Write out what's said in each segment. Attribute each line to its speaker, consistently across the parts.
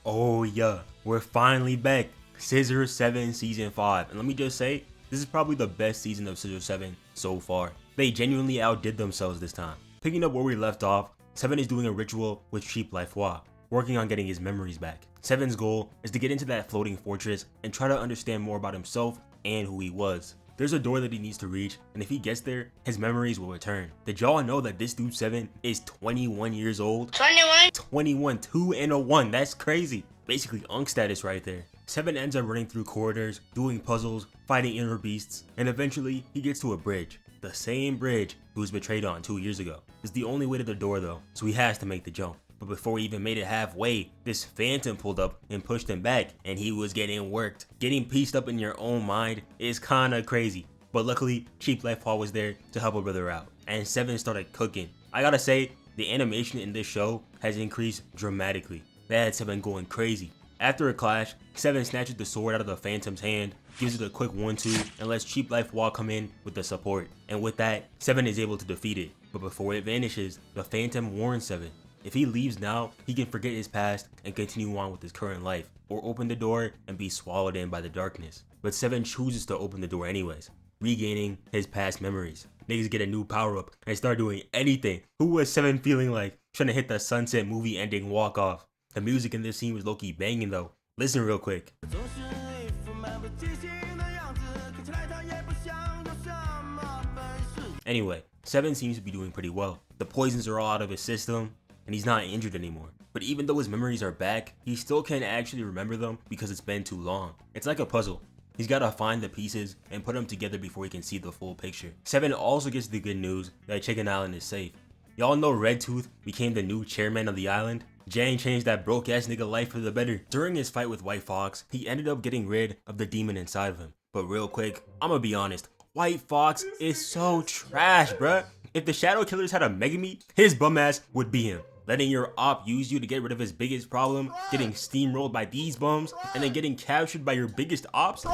Speaker 1: Oh yeah, we're finally back. Scissor 7 Season 5. And let me just say, this is probably the best season of Scissor 7 so far. They genuinely outdid themselves this time. Picking up where we left off, 7 is doing a ritual with Cheap Lifehua, working on getting his memories back. 7's goal is to get into that floating fortress and try to understand more about himself and who he was. There's a door that he needs to reach, and if he gets there, his memories will return. Did y'all know that this dude 7 is 21 years old? 21, 2 and a 1, that's crazy. Basically Unk status right there. 7 ends up running through corridors, doing puzzles, fighting inner beasts, and eventually he gets to a bridge. The same bridge he was betrayed on 2 years ago. It's the only way to the door though, so he has to make the jump. But before he even made it halfway, this phantom pulled up and pushed him back, and he was getting worked. Getting pieced up in your own mind is kinda crazy. But luckily, Cheap Lifehua was there to help a brother out, and 7 started cooking. I gotta say, the animation in this show has increased dramatically. They had 7 going crazy. After a clash, 7 snatches the sword out of the Phantom's hand, gives it a quick 1-2, and lets Cheap Lifehua come in with the support. And with that, 7 is able to defeat it. But before it vanishes, the Phantom warns 7. If he leaves now, he can forget his past and continue on with his current life, or open the door and be swallowed in by the darkness. But 7 chooses to open the door anyways, regaining his past memories. Niggas get a new power up and start doing anything. Who was 7 feeling like trying to hit the sunset movie ending walk off? The music in this scene was low-key banging though. Listen real quick. Anyway, 7 seems to be doing pretty well. The poisons are all out of his system, and he's not injured anymore. But even though his memories are back, he still can't actually remember them because it's been too long. It's like a puzzle. He's gotta find the pieces and put them together before he can see the full picture. 7 also gets the good news that Chicken Island is safe. Y'all know Red Tooth became the new chairman of the island? Jang changed that broke ass nigga life for the better. During his fight with White Fox, he ended up getting rid of the demon inside of him. But real quick, I'ma be honest, White Fox is so trash, bruh. If the Shadow Killers had a Mega Meat, his bum ass would be him. Letting your op use you to get rid of his biggest problem, getting steamrolled by these bums, and then getting captured by your biggest ops?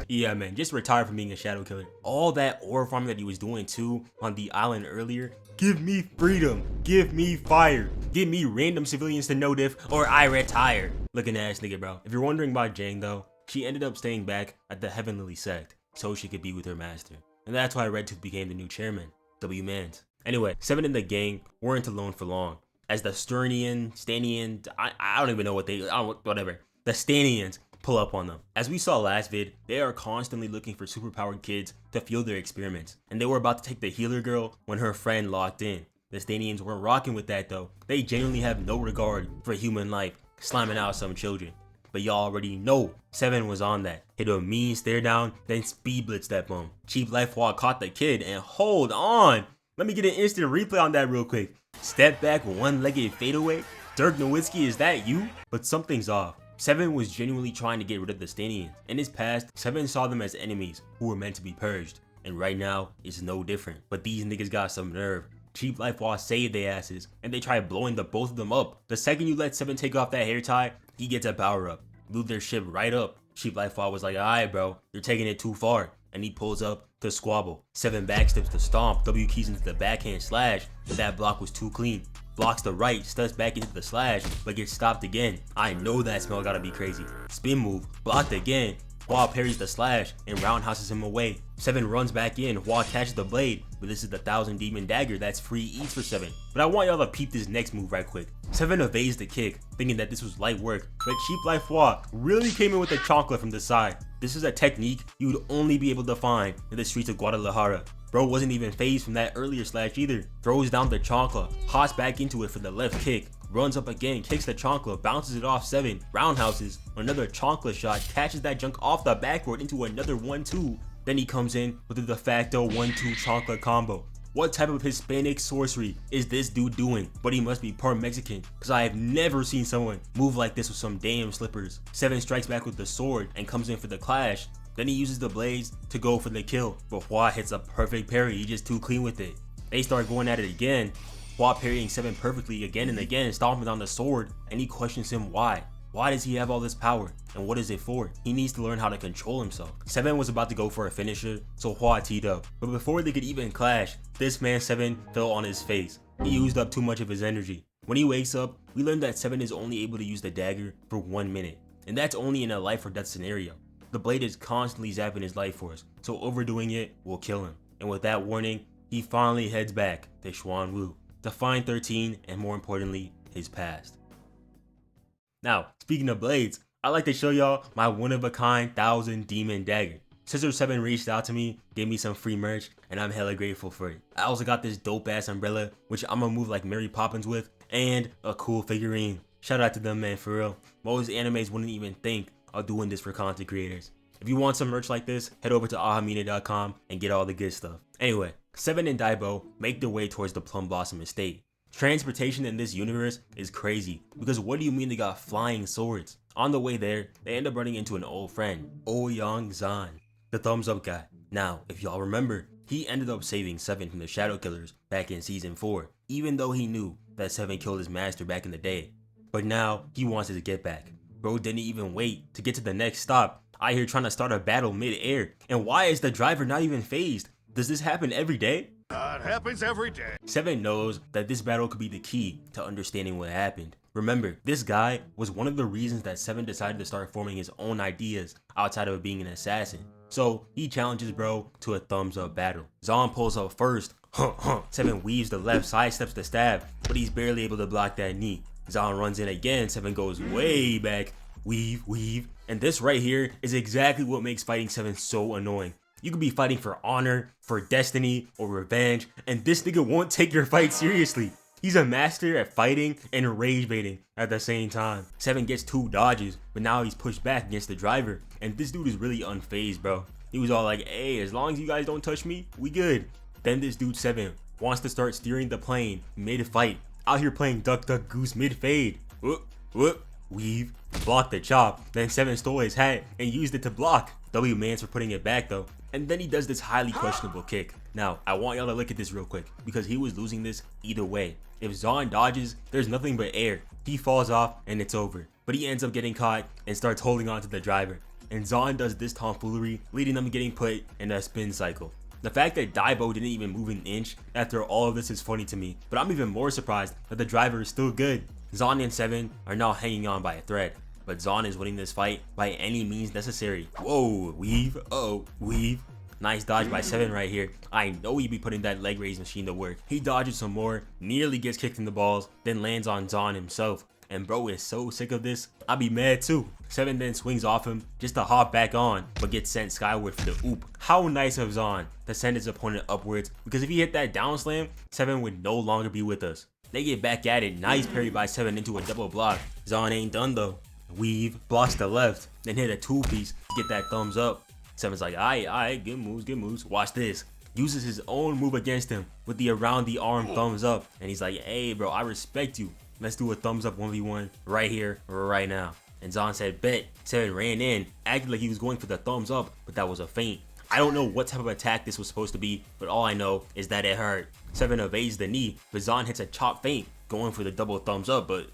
Speaker 1: Yeah man, just retire from being a Shadow Killer. All that ore farming that he was doing too on the island earlier, give me freedom, give me fire, give me random civilians to no diff, or I retire. Looking ass nigga bro. If you're wondering about Jang though, she ended up staying back at the Heavenly Sect so she could be with her master. And that's why Red Tooth became the new chairman, W-Mans. Anyway, 7 and the gang weren't alone for long, as the Stanians, I don't even know what whatever. The Stanians pull up on them. As we saw last vid, they are constantly looking for superpowered kids to fuel their experiments. And they were about to take the healer girl when her friend locked in. The Stanians weren't rocking with that though. They genuinely have no regard for human life, slamming out some children. But y'all already know 7 was on that. Hit a mean stare down, then speed blitz that bum. Cheap Lifehua caught the kid and hold on. Let me get an instant replay on that real quick. Step back, one-legged fadeaway. Dirk Noahsxz, is that you? But something's off. 7 was genuinely trying to get rid of the Stanians. In his past, 7 saw them as enemies who were meant to be purged. And right now, it's no different. But these niggas got some nerve. Cheap Lifehua saved their asses, and they tried blowing the both of them up. The second you let 7 take off that hair tie, he gets a power up. Blew their ship right up. Cheap Lifehua was like, alright bro, you're taking it too far. And he pulls up to squabble. 7 backsteps to stomp, W keys into the backhand slash, but that block was too clean. Blocks the right, steps back into the slash, but gets stopped again. I know that smell gotta be crazy. Spin move, blocked again. Hua parries the slash and roundhouses him away. 7 runs back in, Hua catches the blade, but this is the 1000 demon dagger that's free eats for 7. But I want y'all to peep this next move right quick. 7 evades the kick, thinking that this was light work, but Cheap Lifehua really came in with the chocolate from the side. This is a technique you would only be able to find in the streets of Guadalajara. Bro wasn't even phased from that earlier slash either. Throws down the chancla, hops back into it for the left kick, runs up again, kicks the chancla, bounces it off 7, roundhouses, another chancla shot, catches that junk off the backboard into another 1-2. Then he comes in with the de facto 1-2 chancla combo. What type of Hispanic sorcery is this dude doing? But he must be part Mexican, because I have never seen someone move like this with some damn slippers. 7 strikes back with the sword and comes in for the clash. Then he uses the blades to go for the kill, but Hua hits a perfect parry, he's just too clean with it. They start going at it again, Hua parrying 7 perfectly again and again, stomping on the sword, and he questions him why. Why does he have all this power, and what is it for? He needs to learn how to control himself. 7 was about to go for a finisher, so Hua teed up. But before they could even clash, this man 7 fell on his face. He used up too much of his energy. When he wakes up, we learn that 7 is only able to use the dagger for 1 minute, and that's only in a life or death scenario. The blade is constantly zapping his life force, so overdoing it will kill him. And with that warning, he finally heads back to Xuanwu to find 13 and more importantly, his past. Now, speaking of blades, I'd like to show y'all my one-of-a-kind 1000 demon dagger. Scissor 7 reached out to me, gave me some free merch, and I'm hella grateful for it. I also got this dope ass umbrella, which I'm gonna move like Mary Poppins with, and a cool figurine. Shout out to them, man, for real. Most animes wouldn't even think of doing this for content creators. If you want some merch like this, head over to ahamine.com and get all the good stuff. Anyway, 7 and Daibo make their way towards the Plum Blossom estate. Transportation in this universe is crazy, because what do you mean they got flying swords? On the way there, they end up running into an old friend, Noahsxz, the thumbs up guy. Now, if y'all remember, he ended up saving 7 from the Shadow Killers back in season 4, even though he knew that 7 killed his master back in the day. But now, he wants his get back. Bro didn't even wait to get to the next stop. I hear trying to start a battle mid-air. And why is the driver not even phased? Does this happen every day?
Speaker 2: It happens every day.
Speaker 1: 7 knows that this battle could be the key to understanding what happened. Remember, this guy was one of the reasons that 7 decided to start forming his own ideas outside of being an assassin. So he challenges bro to a thumbs up battle. Zahn pulls up first. 7 weaves the left, sidesteps the stab, but he's barely able to block that knee. Zahn runs in again, 7 goes way back. Weave. And this right here is exactly what makes fighting 7 so annoying. You could be fighting for honor, for destiny, or revenge, and this nigga won't take your fight seriously. He's a master at fighting and rage baiting at the same time. 7 gets 2 dodges, but now he's pushed back against the driver, and this dude is really unfazed, bro. He was all like, hey, as long as you guys don't touch me, we good. Then this dude 7 wants to start steering the plane mid-fight, out here playing duck duck goose mid-fade. Whoop, weave, block the chop, then 7 stole his hat and used it to block. W mans for putting it back though. And then he does this highly questionable kick. Now, I want y'all to look at this real quick, because he was losing this either way. If Zahn dodges, there's nothing but air. He falls off and it's over. But he ends up getting caught and starts holding on to the driver. And Zahn does this tomfoolery, leading them to getting put in a spin cycle. The fact that Daibo didn't even move an inch after all of this is funny to me, but I'm even more surprised that the driver is still good. Zahn and 7 are now hanging on by a thread, but Zahn is winning this fight by any means necessary. Whoa, weave, weave. Nice dodge by 7 right here. I know he'd be putting that leg raise machine to work. He dodges some more, nearly gets kicked in the balls, then lands on Zahn himself. And bro is so sick of this, I'd be mad too. 7 then swings off him just to hop back on, but gets sent skyward for the oop. How nice of Zahn to send his opponent upwards, because if he hit that down slam, 7 would no longer be with us. They get back at it, nice parry by 7 into a double block. Zahn ain't done though. Weave, blocks the left, then hit a 2-piece to get that thumbs up. 7's like, alright, good moves. Watch this. Uses his own move against him with the around the arm thumbs up. And he's like, hey bro, I respect you. Let's do a thumbs up 1v1 right here, right now. And Zahn said, bet. 7 ran in, acted like he was going for the thumbs up, but that was a feint. I don't know what type of attack this was supposed to be, but all I know is that it hurt. 7 evades the knee, but Zahn hits a chop feint, going for the double thumbs up, but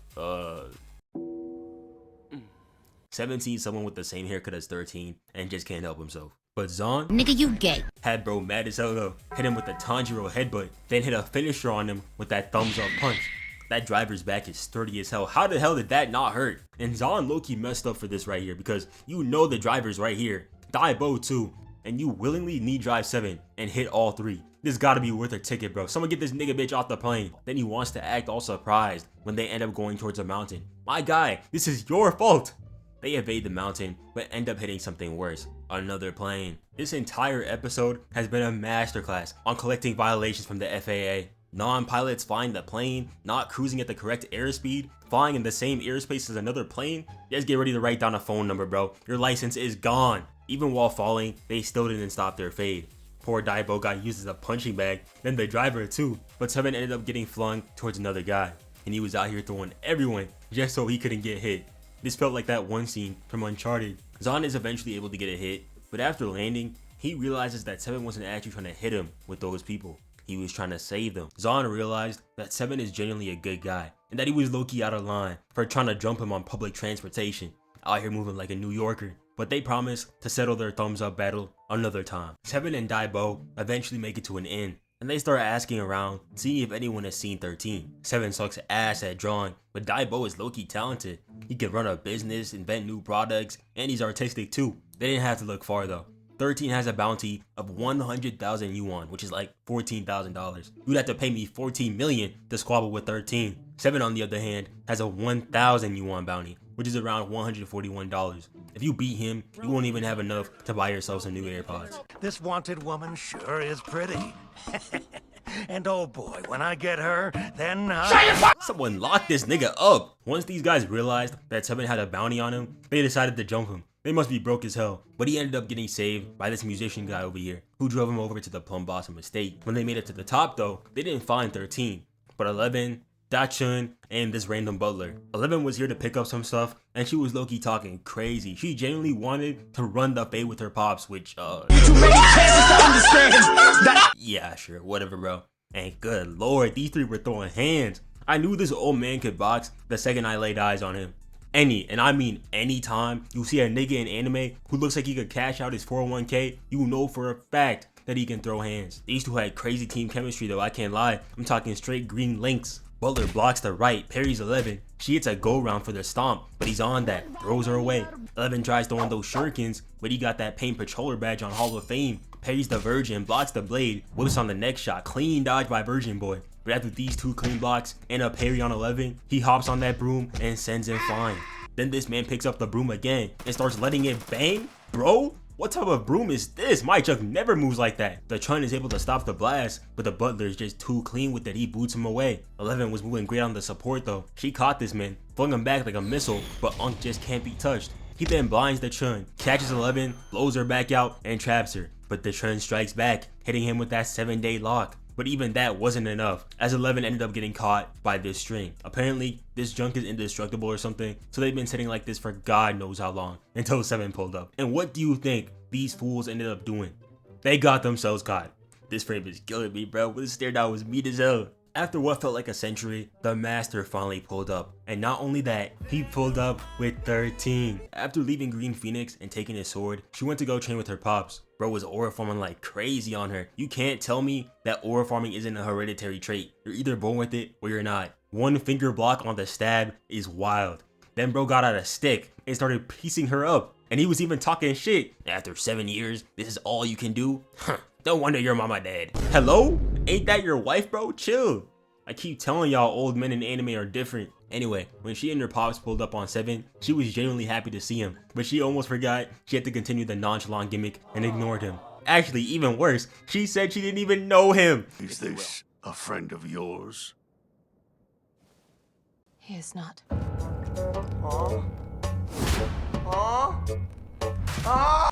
Speaker 1: 7 sees someone with the same haircut as 13 and just can't help himself. But Zahn,
Speaker 3: nigga, you gay.
Speaker 1: Had bro mad as hell though. Hit him with the Tanjiro headbutt, then hit a finisher on him with that thumbs up punch. That driver's back is sturdy as hell. How the hell did that not hurt? And Zahn low-key messed up for this right here, because you know the driver's right here. Daibo too. And you willingly knee drive 7 and hit all 3. This gotta be worth a ticket, bro. Someone get this nigga bitch off the plane. Then he wants to act all surprised when they end up going towards a mountain. My guy, this is your fault. They evade the mountain, but end up hitting something worse. Another plane. This entire episode has been a masterclass on collecting violations from the FAA. Non-pilots flying the plane, not cruising at the correct airspeed, flying in the same airspace as another plane. Just get ready to write down a phone number, bro. Your license is gone. Even while falling, they still didn't stop their fade. Poor Daibo got used as a punching bag, then the driver too, but 7 ended up getting flung towards another guy, and he was out here throwing everyone just so he couldn't get hit. This felt like that one scene from Uncharted. Zahn is eventually able to get a hit, but after landing, he realizes that 7 wasn't actually trying to hit him with those people. He was trying to save them. Zahn realized that 7 is genuinely a good guy, and that he was low-key out of line for trying to jump him on public transportation, out here moving like a New Yorker. But they promise to settle their thumbs up battle another time. 7 and Daibo eventually make it to an inn, and they start asking around, seeing if anyone has seen 13. 7 sucks ass at drawing, but Daibo is low-key talented. He can run a business, invent new products, and he's artistic too. They didn't have to look far though. 13 has a bounty of 100,000 yuan, which is like $14,000. You'd have to pay me 14 million to squabble with 13. 7 on the other hand has a 1,000 yuan bounty, which is around $141. If you beat him, you won't even have enough to buy yourself some new AirPods.
Speaker 2: This wanted woman sure is pretty. And oh boy, when I get her, then
Speaker 1: Someone locked this nigga up. Once these guys realized that 7 had a bounty on him, they decided to jump him. They must be broke as hell, but he ended up getting saved by this musician guy over here, who drove him over to the Plum Blossom estate. When they made it to the top though, they didn't find 13, but 11, Dachun, and this random butler. 11 was here to pick up some stuff, and she was low-key talking crazy. She genuinely wanted to run the fade with her pops, which too many chances to understand that. Yeah, sure, whatever, bro. And good lord, these 3 were throwing hands. I knew this old man could box the second I laid eyes on him. And I mean any time you see a nigga in anime who looks like he could cash out his 401k, you know for a fact that he can throw hands. These 2 had crazy team chemistry though, I can't lie. I'm talking straight green links. Butler blocks the right, parries 11. She hits a go round for the stomp, but he's on that, throws her away. 11 tries throwing those shurikens, but he got that Paint Patroller badge on Hall of Fame. Parries the Virgin, blocks the blade, whips on the next shot, clean dodge by Virgin Boy. But after these 2 clean blocks and a parry on 11, he hops on that broom and sends him flying. Then this man picks up the broom again and starts letting it bang? Bro, what type of broom is this? My Chuck never moves like that. The Chun is able to stop the blast, but the Butler is just too clean with it. He boots him away. 11 was moving great on the support though. She caught this man, flung him back like a missile, but Unk just can't be touched. He then blinds the Chun, catches 11, blows her back out, and traps her. But the Chun strikes back, hitting him with that 7-day lock. But even that wasn't enough, as 11 ended up getting caught by this string. Apparently, this junk is indestructible or something, so they've been sitting like this for God knows how long, until 7 pulled up. And what do you think these fools ended up doing? They got themselves caught. This frame is killing me, bro. This stare down was mean as hell. After what felt like a century, the master finally pulled up. And not only that, he pulled up with 13. After leaving Green Phoenix and taking his sword, she went to go train with her pops. Bro was aura farming like crazy on her. You can't tell me that aura farming isn't a hereditary trait. You're either born with it or you're not. 1 finger block on the stab is wild. Then bro got out a stick and started piecing her up. And he was even talking shit. After 7 years, this is all you can do? Huh. No wonder your mama dead. Hello? Ain't that your wife, bro? Chill. I keep telling y'all old men in anime are different. Anyway, when she and her pops pulled up on 7, she was genuinely happy to see him, but she almost forgot she had to continue the nonchalant gimmick and ignored him. Actually, even worse, she said she didn't even know him.
Speaker 3: Is this a friend of yours?
Speaker 4: He is not.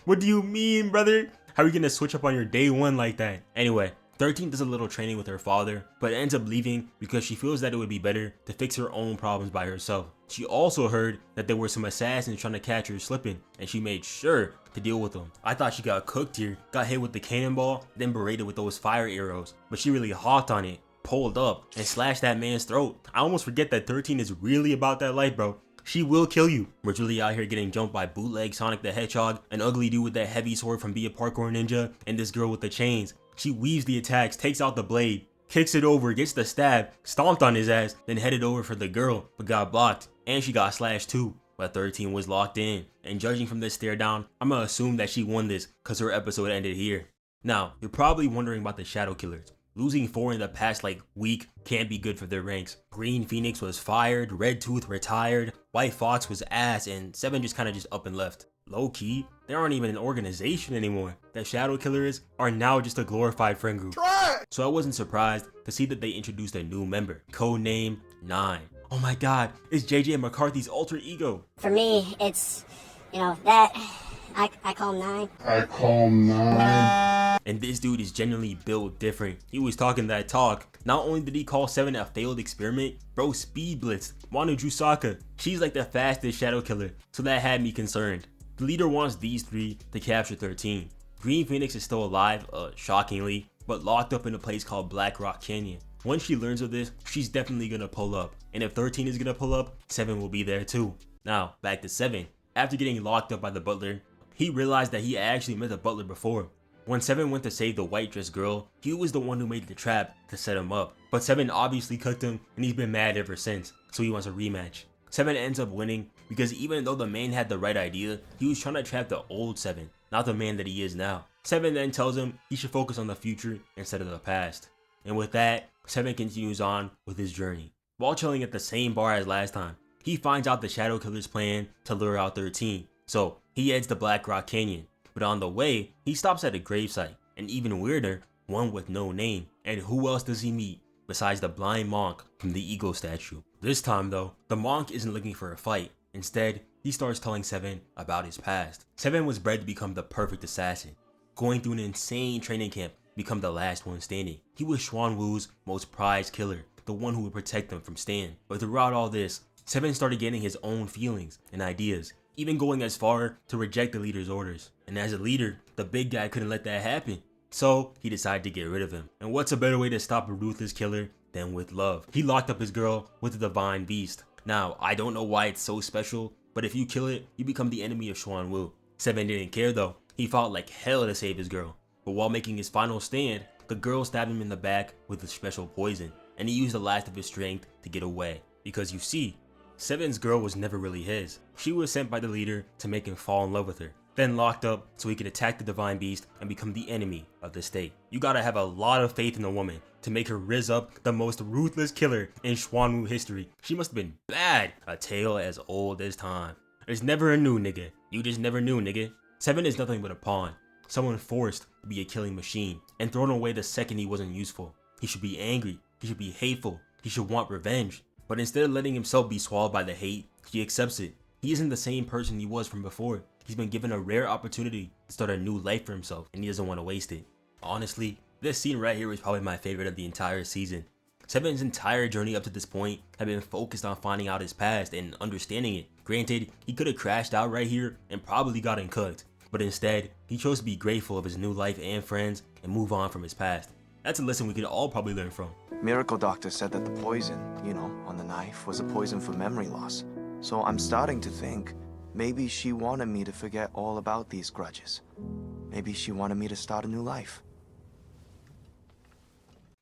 Speaker 1: What do you mean, brother? How are you gonna switch up on your day 1 like that? Anyway, 13 does a little training with her father, but ends up leaving because she feels that it would be better to fix her own problems by herself. She also heard that there were some assassins trying to catch her slipping, and she made sure to deal with them. I thought she got cooked here, got hit with the cannonball, then berated with those fire arrows, but she really hawked on it, pulled up, and slashed that man's throat. I almost forget that 13 is really about that life, bro. She will kill you. We're really out here getting jumped by bootleg Sonic the Hedgehog, an ugly dude with that heavy sword from Be a Parkour Ninja, and this girl with the chains. She weaves the attacks, takes out the blade, kicks it over, gets the stab, stomped on his ass, then headed over for the girl, but got blocked. And she got slashed too, but 13 was locked in. And judging from this stare down, I'm gonna assume that she won this cause her episode ended here. Now, you're probably wondering about the Shadow Killers. Losing 4 in the past week can't be good for their ranks. Green Phoenix was fired, Red Tooth retired, White Fox was ass, and 7 just up and left. Low key, they aren't even an organization anymore. The Shadow Killers are now just a glorified friend group. So I wasn't surprised to see that they introduced a new member, codename 9. Oh my god, it's JJ McCarthy's alter ego.
Speaker 5: For me, it's, that I call 9.
Speaker 3: I call 9.
Speaker 1: And this dude is genuinely built different. He was talking that talk. Not only did he call 7 a failed experiment, bro speed blitzed Wano Jusaka. She's like the fastest Shadow Killer, so that had me concerned. The leader wants these 3 to capture 13. Green Phoenix is still alive, shockingly, but locked up in a place called Black Rock Canyon. Once she learns of this, she's definitely gonna pull up. And if 13 is gonna pull up, 7 will be there too. Now, back to 7. After getting locked up by the butler, he realized that he actually met the butler before. When 7 went to save the white dress girl, he was the one who made the trap to set him up. But 7 obviously cooked him and he's been mad ever since, so he wants a rematch. 7 ends up winning because even though the man had the right idea, he was trying to trap the old 7, not the man that he is now. 7 then tells him he should focus on the future instead of the past. And with that, 7 continues on with his journey. While chilling at the same bar as last time, he finds out the Shadow Killer's plan to lure out 13, so he heads to Black Rock Canyon. But on the way, he stops at a gravesite, and even weirder, one with no name. And who else does he meet besides the blind monk from the Eagle statue? This time though, the monk isn't looking for a fight. Instead, he starts telling 7 about his past. 7 was bred to become the perfect assassin, going through an insane training camp to become the last one standing. He was Xuanwu's most prized killer, the one who would protect him from Stan. But throughout all this, 7 started getting his own feelings and ideas, even going as far to reject the leader's orders. And as a leader, the big guy couldn't let that happen. So he decided to get rid of him. And what's a better way to stop a ruthless killer than with love? He locked up his girl with the divine beast. Now, I don't know why it's so special, but if you kill it, you become the enemy of Xuanwu. 7 didn't care though. He fought like hell to save his girl. But while making his final stand, the girl stabbed him in the back with a special poison, and he used the last of his strength to get away. Because you see, 7's girl was never really his. She was sent by the leader to make him fall in love with her, then locked up so he could attack the divine beast and become the enemy of the state. You gotta have a lot of faith in a woman to make her rizz up the most ruthless killer in Xuanwu history. She must have been bad. A tale as old as time. There's never a new nigga. You just never knew, nigga. 7 is nothing but a pawn. Someone forced to be a killing machine and thrown away the second he wasn't useful. He should be angry. He should be hateful. He should want revenge. But instead of letting himself be swallowed by the hate, he accepts it. He isn't the same person he was from before. He's been given a rare opportunity to start a new life for himself, and he doesn't want to waste it. Honestly, this scene right here is probably my favorite of the entire season. 7's entire journey up to this point had been focused on finding out his past and understanding it. Granted, he could have crashed out right here and probably gotten cooked, but instead, he chose to be grateful of his new life and friends and move on from his past. That's a lesson we could all probably learn from.
Speaker 4: Miracle Doctor said that the poison, on the knife, was a poison for memory loss. So I'm starting to think maybe she wanted me to forget all about these grudges. Maybe she wanted me to start a new life.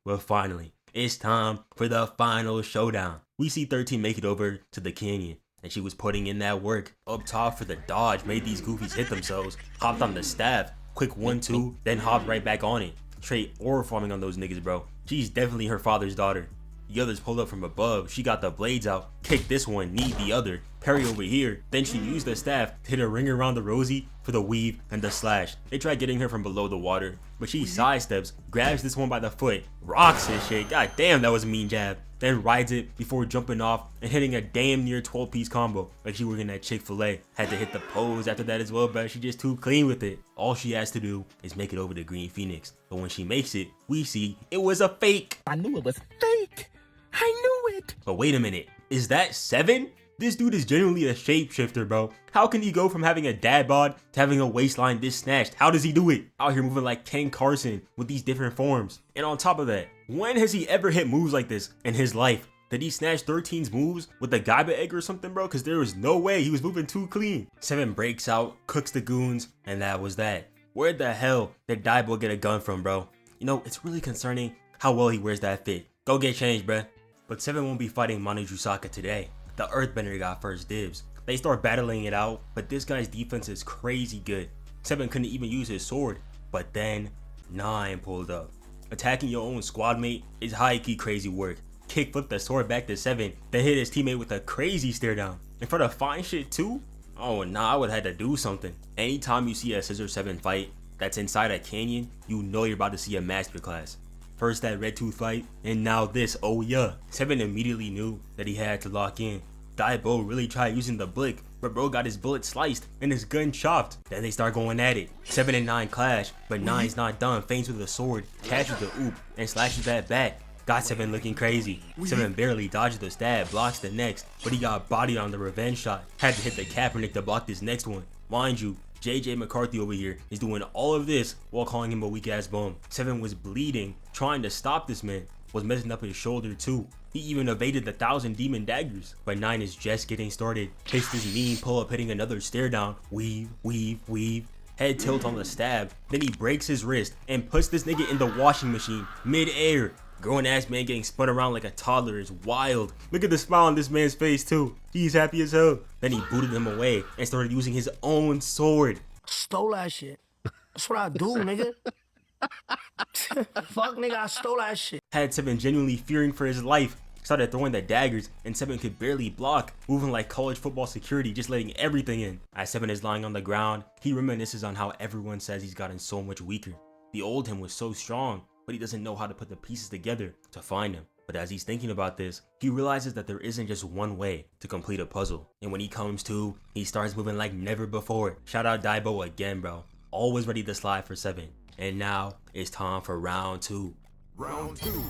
Speaker 1: Well, finally, it's time for the final showdown. We see 13 make it over to the canyon, and she was putting in that work. Up top for the dodge, made these goofies hit themselves, hopped on the staff, quick 1-2, then hopped right back on it. Straight aura farming on those niggas, bro. She's definitely her father's daughter. The others pulled up from above. She got the blades out, kicked this one, kneed the other, parry over here. Then she used the staff to hit a ring around the Rosie for the weave and the slash. They tried getting her from below the water, but she sidesteps, grabs this one by the foot, rocks his shit. God damn, that was a mean jab. Then rides it before jumping off and hitting a damn near 12-piece combo like she working at Chick-fil-A. Had to hit the pose after that as well, but she just too clean with it. All she has to do is make it over to Green Phoenix. But when she makes it, we see it was a fake.
Speaker 6: I knew it was fake. I knew it.
Speaker 1: But wait a minute, is that 7? This dude is genuinely a shapeshifter, bro. How can he go from having a dad bod to having a waistline this snatched? How does he do it? Out here moving like Ken Carson with these different forms. And on top of that, when has he ever hit moves like this in his life? Did he snatch 13's moves with the Gaiba egg or something, bro? Because there was no way, he was moving too clean. 7 breaks out, cooks the goons, and that was that. Where the hell did Daibo get a gun from, bro? It's really concerning how well he wears that fit. Go get changed, bruh. But 7 won't be fighting Manu Jusaka today. The Earthbender got first dibs. They start battling it out, but this guy's defense is crazy good. 7 couldn't even use his sword, but then 9 pulled up. Attacking your own squad mate is high-key crazy work. Kick flipped the sword back to 7, then hit his teammate with a crazy stare down. And for the fine shit too? Oh nah, I would have had to do something. Anytime you see a Scissor 7 fight that's inside a canyon, you know you're about to see a masterclass. First that Red Tooth fight, and now this, oh yeah. 7 immediately knew that he had to lock in. Daibo really tried using the blick, but bro got his bullet sliced and his gun chopped. Then they start going at it. 7 and 9 clash, but 9's not done. Feints with a sword, catches the oop, and slashes that back. Got 7 looking crazy. 7 barely dodges the stab, blocks the next, but he got bodied on the revenge shot. Had to hit the Kaepernick to block this next one. Mind you, JJ McCarthy over here is doing all of this while calling him a weak ass bum. 7 was bleeding, trying to stop this man, was messing up his shoulder too. He even evaded the 1,000 demon daggers. But 9 is just getting started. Takes this mean pull up, hitting another stare down. Weave, weave, weave. head tilt on the stab, then he breaks his wrist and puts this nigga in the washing machine mid-air. Grown ass man getting spun around like a toddler is wild. Look at the smile on this man's face too. He's happy as hell. Then he booted him away and started using his own sword.
Speaker 7: Stole that shit. That's what I do, nigga. Fuck, nigga, I stole that shit.
Speaker 1: Had 7 genuinely fearing for his life. Started throwing the daggers and 7 could barely block, moving like college football security, just letting everything in. As 7 is lying on the ground, he reminisces on how everyone says he's gotten so much weaker. The old him was so strong, but he doesn't know how to put the pieces together to find him. But as he's thinking about this, he realizes that there isn't just one way to complete a puzzle. And when he comes to, he starts moving like never before. Shout out Daibo again, bro. Always ready to slide for 7. And now it's time for round 2.
Speaker 3: Round 2.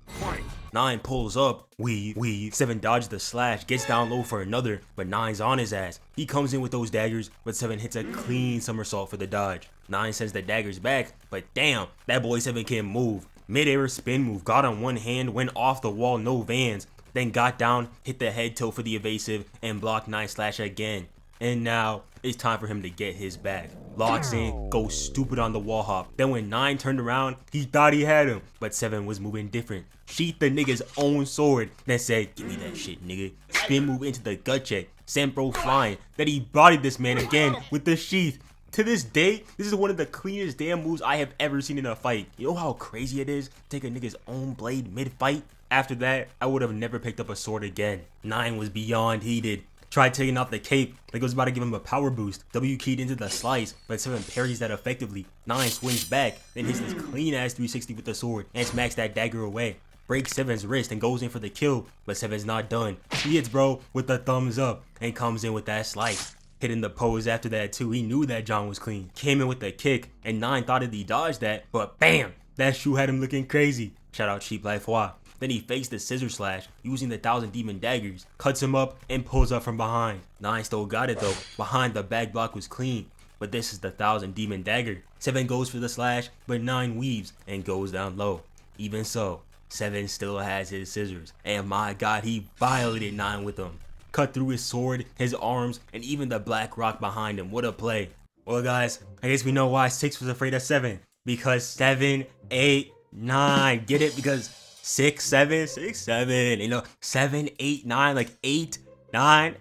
Speaker 3: Fight.
Speaker 1: 9 pulls up, weave, 7 dodges the slash, gets down low for another, but 9's on his ass. He comes in with those daggers, but 7 hits a clean somersault for the dodge. 9 sends the daggers back, but damn, that boy 7 can't move. Mid-air spin move, got on one hand, went off the wall, no vans, then got down, hit the head tilt for the evasive, and blocked 9 slash again. And now, it's time for him to get his back. Locks in, goes stupid on the wall hop. Then when 9 turned around, he thought he had him, but 7 was moving different. Sheathed the nigga's own sword, then said, give me that shit, nigga. Spin move into the gut check, sent bro flying. Then he bodied this man again with the sheath. To this day, this is one of the cleanest damn moves I have ever seen in a fight. You know how crazy it is to take a nigga's own blade mid-fight? After that, I would have never picked up a sword again. 9 was beyond heated. Tried taking off the cape like it was about to give him a power boost. W keyed into the slice, but 7 parries that effectively. 9 swings back, then hits this clean ass 360 with the sword and smacks that dagger away. Breaks 7's wrist and goes in for the kill, but 7's not done. He hits bro with the thumbs up and comes in with that slice. Hitting the pose after that too. He knew that John was clean. Came in with the kick and 9 thought he dodged that, but bam! That shoe had him looking crazy. Shout out Cheap Life Wa. Then he fakes the scissor slash using the 1000 demon daggers, cuts him up and pulls up from behind. 9 still got it though. Behind the back block was clean, but this is the 1000 demon dagger. 7 goes for the slash, but 9 weaves and goes down low. Even so, 7 still has his scissors, and my god, he violated 9 with them. Cut through his sword, his arms, and even the black rock behind him. What a play. Well guys, I guess we know why 6 was afraid of 7. Because 7, 8, 9. Get it? Because 6, 7, 6, 7. You know, 7, 8, 9, like 8, 9.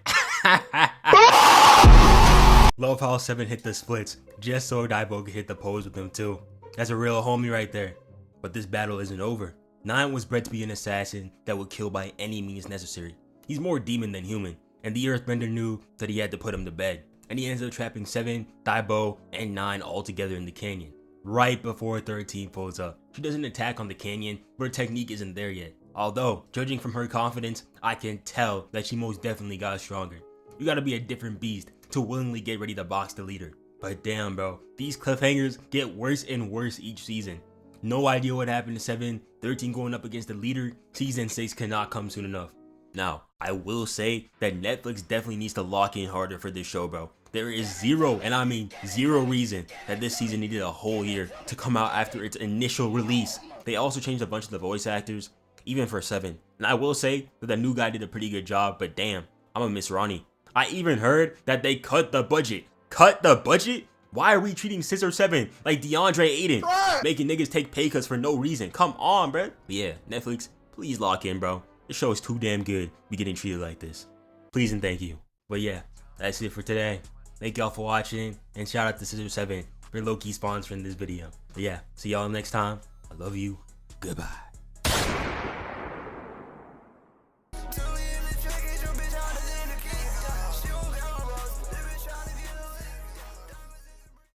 Speaker 1: Love how 7 hit the splits, just so Daibo could hit the pose with him too. That's a real homie right there. But this battle isn't over. 9 was bred to be an assassin that would kill by any means necessary. He's more demon than human, and the Earthbender knew that he had to put him to bed. And he ends up trapping 7, Daibo, and 9 all together in the canyon. Right before 13 pulls up. She doesn't attack on the canyon, but her technique isn't there yet. Although, judging from her confidence, I can tell that she most definitely got stronger. You gotta be a different beast to willingly get ready to box the leader. But damn bro, these cliffhangers get worse and worse each season. No idea what happened to 7, 13 going up against the leader. Season 6 cannot come soon enough. Now, I will say that Netflix definitely needs to lock in harder for this show, bro. There is zero, and I mean zero reason that this season needed a whole year to come out after its initial release. They also changed a bunch of the voice actors, even for 7. And I will say that the new guy did a pretty good job, but damn, I'm gonna miss Ronnie. I even heard that they cut the budget. Cut the budget? Why are we treating Scissor 7 like DeAndre Ayton? Making niggas take pay cuts for no reason. Come on, bro. But yeah, Netflix, please lock in, bro. This show is too damn good to be getting treated like this. Please and thank you. But yeah, that's it for today. Thank y'all for watching, and shout out to Scissor 7 for low-key sponsoring this video. But yeah, see y'all next time. I love you. Goodbye.